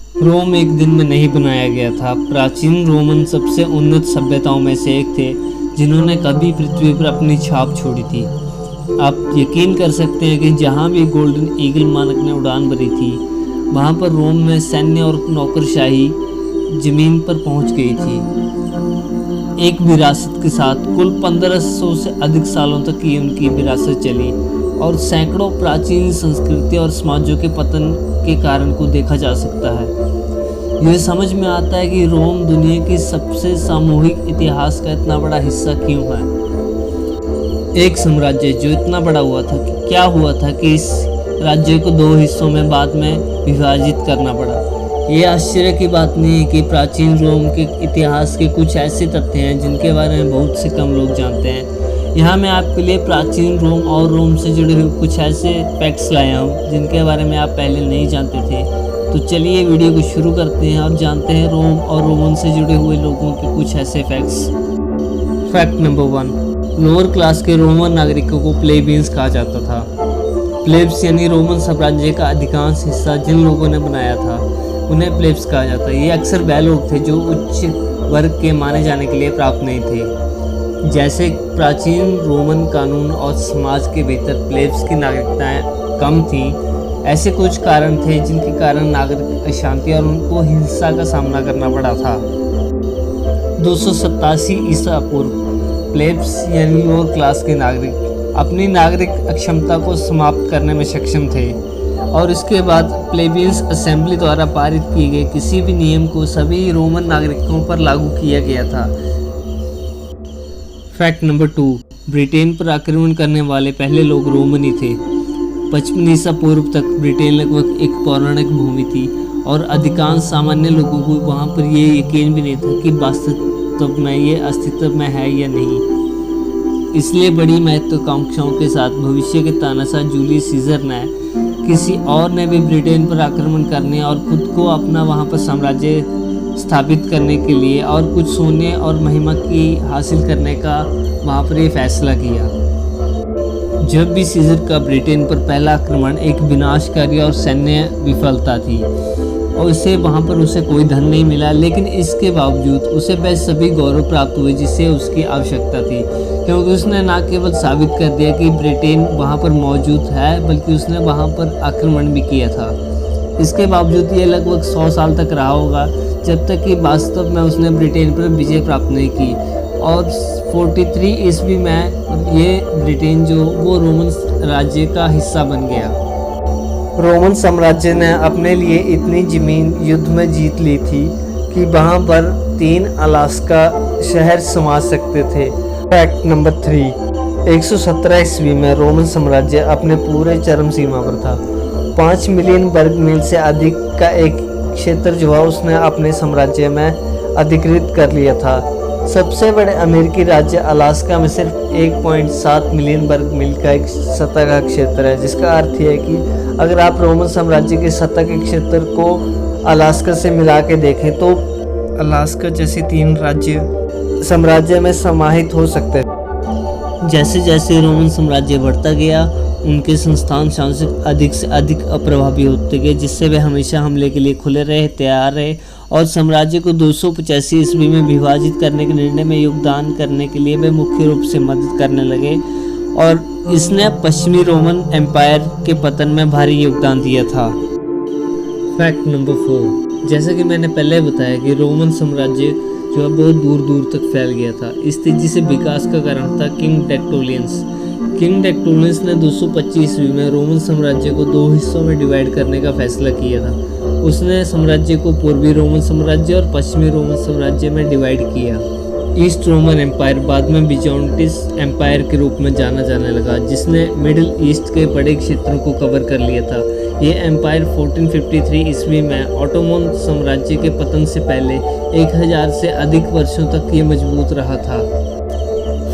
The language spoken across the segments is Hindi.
रोम एक दिन में नहीं बनाया गया था। प्राचीन रोमन सबसे उन्नत सभ्यताओं में से एक थे जिन्होंने कभी पृथ्वी पर अपनी छाप छोड़ी थी। आप यकीन कर सकते हैं कि जहाँ भी गोल्डन ईगल मानक ने उड़ान भरी थी वहाँ पर रोम में सैन्य और नौकरशाही जमीन पर पहुँच गई थी। एक विरासत के साथ कुल 1500 से अधिक सालों तक की उनकी विरासत चली और सैकड़ों प्राचीन संस्कृति और समाजों के पतन के कारण को देखा जा सकता है। यह समझ में आता है कि रोम दुनिया की सबसे सामूहिक इतिहास का इतना बड़ा हिस्सा क्यों है। एक साम्राज्य जो इतना बड़ा हुआ था कि क्या हुआ था कि इस राज्य को 2 हिस्सों में बाद में विभाजित करना पड़ा। ये आश्चर्य की बात नहीं है कि प्राचीन रोम के इतिहास के कुछ ऐसे तथ्य हैं जिनके बारे में बहुत से कम लोग जानते हैं। यहाँ मैं आपके लिए प्राचीन रोम और रोम से जुड़े हुए कुछ ऐसे फैक्ट्स लाया हूँ जिनके बारे में आप पहले नहीं जानते थे। तो चलिए वीडियो को शुरू करते हैं और जानते हैं रोम और रोमन से जुड़े हुए लोगों के कुछ ऐसे facts. Fact number 1, lower class के रोमन नागरिकों को प्लेबियंस कहा जाता था। प्लेब्स यानी रोमन साम्राज्य का अधिकांश हिस्सा जिन लोगों ने बनाया था उन्हें प्लेब्स कहा जाता है। ये अक्सर वह लोग थे जो उच्च वर्ग के माने जाने के लिए प्राप्त नहीं थे। जैसे प्राचीन रोमन कानून और समाज के भीतर प्लेब्स की नागरिकताएं कम थी, ऐसे कुछ कारण थे जिनके कारण नागरिक अशांति और उनको हिंसा का सामना करना पड़ा था। 287 ईसा पूर्व प्लेब्स यानी लोअर क्लास के नागरिक अपनी नागरिक अक्षमता को समाप्त करने में सक्षम थे और इसके बाद प्लेबियंस असेंबली द्वारा पारित किए गए किसी भी नियम को सभी रोमन नागरिकों पर लागू किया गया था। फैक्ट नंबर 2, ब्रिटेन पर आक्रमण करने वाले पहले लोग रोमन ही थे। 55 ईसा पूर्व तक ब्रिटेन लगभग एक पौराणिक भूमि थी और अधिकांश सामान्य लोगों को वहाँ पर ये यकीन भी नहीं था कि वास्तव में ये अस्तित्व में है या नहीं। इसलिए बड़ी महत्वाकांक्षाओं के साथ भविष्य के तानाशाह जूलियस सीजर ने किसी और ने भी ब्रिटेन पर आक्रमण करने और खुद को अपना वहाँ पर साम्राज्य स्थापित करने के लिए और कुछ सोने और महिमा की हासिल करने का वहाँ पर ये फैसला किया। जब भी सीजर का ब्रिटेन पर पहला आक्रमण एक विनाशकारी और सैन्य विफलता थी और उसे वहाँ पर उसे कोई धन नहीं मिला, लेकिन इसके बावजूद उसे वह सभी गौरव प्राप्त हुए जिसे उसकी आवश्यकता थी, क्योंकि उसने न केवल साबित कर दिया कि ब्रिटेन वहाँ पर मौजूद है बल्कि उसने वहाँ पर आक्रमण भी किया था। इसके बावजूद ये लगभग 100 साल तक रहा होगा जब तक कि वास्तव में उसने ब्रिटेन पर विजय प्राप्त नहीं की और 43 ईस्वी में ये ब्रिटेन जो वो रोमन राज्य का हिस्सा बन गया। रोमन साम्राज्य ने अपने लिए इतनी ज़मीन युद्ध में जीत ली थी कि वहाँ पर 3 अलास्का शहर समा सकते थे। फैक्ट नंबर 3, 117 ईस्वी में रोमन साम्राज्य अपने पूरे चरम सीमा पर था। 5 मिलियन वर्ग मील से अधिक का एक क्षेत्र जो है उसने अपने साम्राज्य में अधिकृत कर लिया था। सबसे बड़े अमेरिकी राज्य अलास्का में सिर्फ 1.7 मिलियन वर्ग मील का एक सतह का क्षेत्र है, जिसका अर्थ है कि अगर आप रोमन साम्राज्य के सतह के क्षेत्र को अलास्का से मिला के देखें तो अलास्का जैसे 3 राज्य साम्राज्य में समाहित हो सकते हैं। जैसे जैसे रोमन साम्राज्य बढ़ता गया उनके संस्थान शासक अधिक से अधिक अप्रभावी होते गए, जिससे वे हमेशा हमले के लिए खुले रहे, तैयार रहे और साम्राज्य को 285 ईस्वी में विभाजित करने के निर्णय में योगदान करने के लिए वे मुख्य रूप से मदद करने लगे और इसने पश्चिमी रोमन एम्पायर के पतन में भारी योगदान दिया था। फैक्ट नंबर 4, जैसा कि मैंने पहले बताया कि रोमन साम्राज्य जो है बहुत दूर दूर तक फैल गया था। इस तेजी से विकास का कारण था किंग डेक्टोलियंस। किंग डेक्टोलियंस ने 225 ईस्वी में रोमन साम्राज्य को 2 हिस्सों में डिवाइड करने का फैसला किया था। उसने साम्राज्य को पूर्वी रोमन साम्राज्य और पश्चिमी रोमन साम्राज्य में डिवाइड किया। ईस्ट रोमन एम्पायर बाद में बिजान्टिन एम्पायर के रूप में जाना जाने लगा, जिसने मिडिल ईस्ट के बड़े क्षेत्रों को कवर कर लिया था। यह एम्पायर 1453 ईस्वी में ऑटोमन साम्राज्य के पतन से पहले 1000 से अधिक वर्षों तक ये मजबूत रहा था।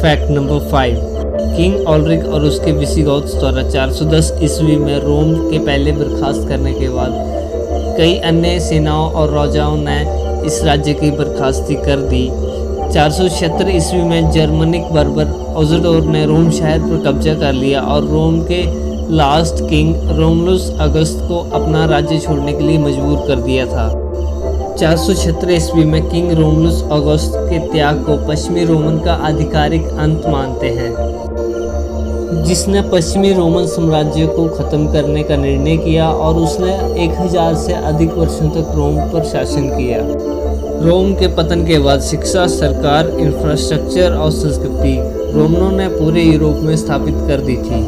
फैक्ट नंबर 5, किंग ऑलरिक और उसके विसिगॉथ्स द्वारा 410 ईस्वी में रोम के पहले बर्खास्त करने के बाद कई अन्य सेनाओं और राजाओं ने इस राज्य की बर्खास्ती कर दी। 476 ईस्वी में जर्मनिक बर्बर ओज़डोर ने रोम शहर पर कब्जा कर लिया और रोम के लास्ट किंग रोमुलस अगस्त को अपना राज्य छोड़ने के लिए मजबूर कर दिया था। 476 ईस्वी में किंग रोमुलस ऑगस्ट के त्याग को पश्चिमी रोमन का आधिकारिक अंत मानते हैं, जिसने पश्चिमी रोमन साम्राज्य को खत्म करने का निर्णय किया और उसने 1000 से अधिक वर्षों तक रोम पर शासन किया। रोम के पतन के बाद शिक्षा, सरकार, इंफ्रास्ट्रक्चर और संस्कृति रोमनों ने पूरे यूरोप में स्थापित कर दी थी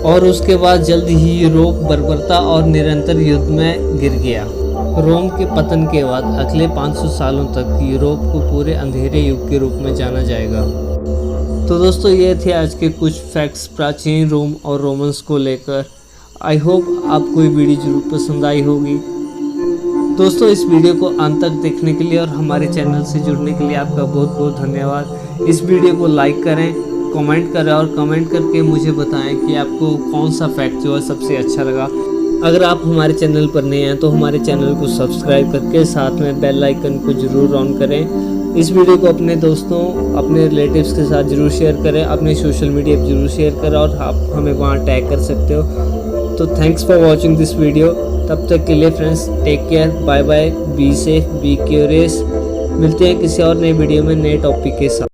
और उसके बाद जल्द ही यूरोप बर्बरता और निरंतर युद्ध में गिर गया। रोम के पतन के बाद अगले 500 सालों तक यूरोप को पूरे अंधेरे युग के रूप में जाना जाएगा। तो दोस्तों, ये थे आज के कुछ फैक्ट्स प्राचीन रोम और रोमन्स को लेकर। आई होप आपको ये वीडियो जरूर पसंद आई होगी। दोस्तों, इस वीडियो को अंत तक देखने के लिए और हमारे चैनल से जुड़ने के लिए आपका बहुत बहुत धन्यवाद। इस वीडियो को लाइक करें, कमेंट करें और कमेंट करके मुझे बताएं कि आपको कौन सा फैक्ट जो है सबसे अच्छा लगा। अगर आप हमारे चैनल पर नए हैं तो हमारे चैनल को सब्सक्राइब करके साथ में बेल आइकन को ज़रूर ऑन करें। इस वीडियो को अपने दोस्तों, अपने रिलेटिव्स के साथ ज़रूर शेयर करें, अपने सोशल मीडिया पर ज़रूर शेयर करें और आप हमें वहाँ टैग कर सकते हो। तो thanks for watching this video. तब तक के लिए friends, take care, bye bye, be safe, be curious. मिलते हैं किसी और नए वीडियो में नए टॉपिक के साथ।